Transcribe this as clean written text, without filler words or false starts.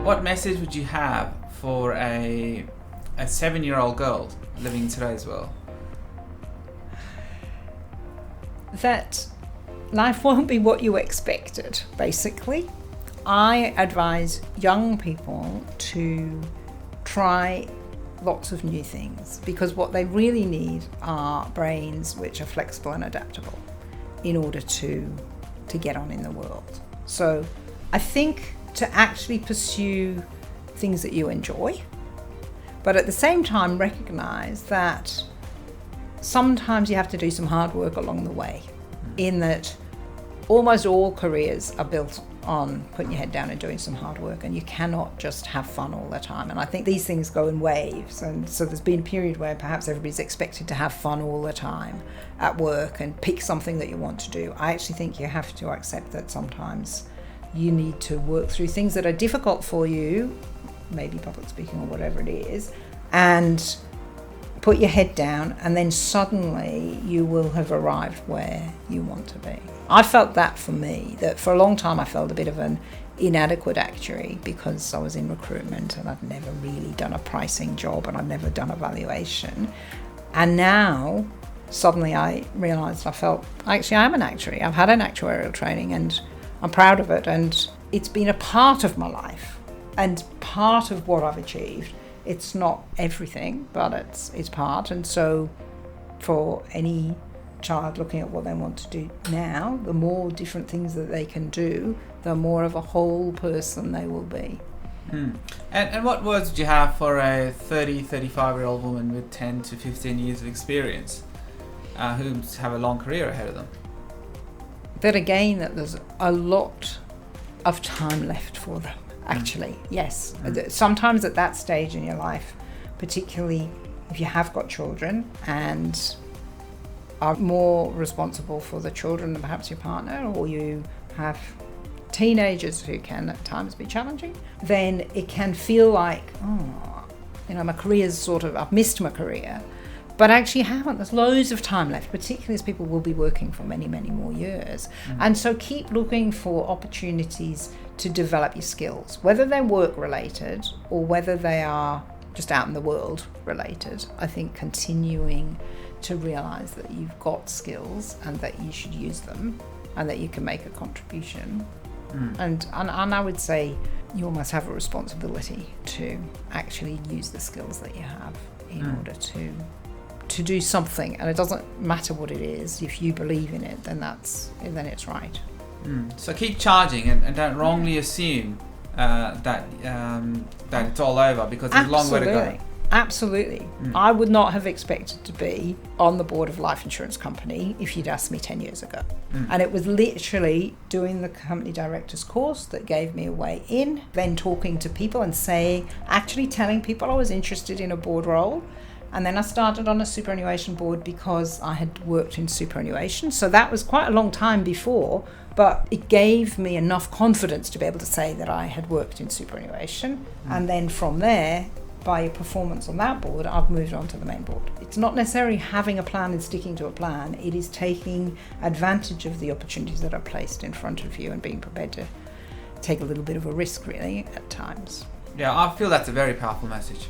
What message would you have for a 7-year-old girl living in today's world? That life won't be what you expected, basically. I advise young people to try lots of new things, because what they really need are brains which are flexible and adaptable in order to get on in the world. So I think to actually pursue things that you enjoy, but at the same time recognize that sometimes you have to do some hard work along the way, in that almost all careers are built on putting your head down and doing some hard work, and you cannot just have fun all the time. And I think these things go in waves, and so there's been a period where perhaps everybody's expected to have fun all the time at work and pick something that you want to do. I actually think you have to accept that sometimes you need to work through things that are difficult for you, maybe public speaking or whatever it is, and put your head down, and then suddenly you will have arrived where you want to be. I felt that for me, that for a long time I felt a bit of an inadequate actuary because I was in recruitment and I'd never really done a pricing job and I'd never done a valuation. And now suddenly I realised actually I'm an actuary. I've had an actuarial training and I'm proud of it, and it's been a part of my life and part of what I've achieved. It's not everything, but it's part. And so for any child looking at what they want to do now, the more different things that they can do, the more of a whole person they will be. And what words would you have for a 35-year-old woman with 10 to 15 years of experience who have a long career ahead of them? That again, that there's a lot of time left for them. Actually, yes. Sometimes at that stage in your life, particularly if you have got children and are more responsible for the children than perhaps your partner, or you have teenagers who can at times be challenging, then it can feel like, my career's I've missed my career. But actually you haven't. There's loads of time left, particularly as people will be working for many, many more years. And so keep looking for opportunities to develop your skills, whether they're work related or whether they are just out in the world related. I think continuing to realise that you've got skills and that you should use them and that you can make a contribution. And I would say you almost have a responsibility to actually use the skills that you have in order to do something, and it doesn't matter what it is. If you believe in it, then it's right. So keep charging and don't wrongly assume that it's all over, because there's a long way to go. Absolutely. I would not have expected to be on the board of a life insurance company if you'd asked me 10 years ago. And it was literally doing the company director's course that gave me a way in, then talking to people and actually telling people I was interested in a board role. And then I started on a superannuation board because I had worked in superannuation. So that was quite a long time before, but it gave me enough confidence to be able to say that I had worked in superannuation. And then from there, by your performance on that board, I've moved on to the main board. It's not necessarily having a plan and sticking to a plan. It is taking advantage of the opportunities that are placed in front of you and being prepared to take a little bit of a risk, really, at times. Yeah, I feel that's a very powerful message.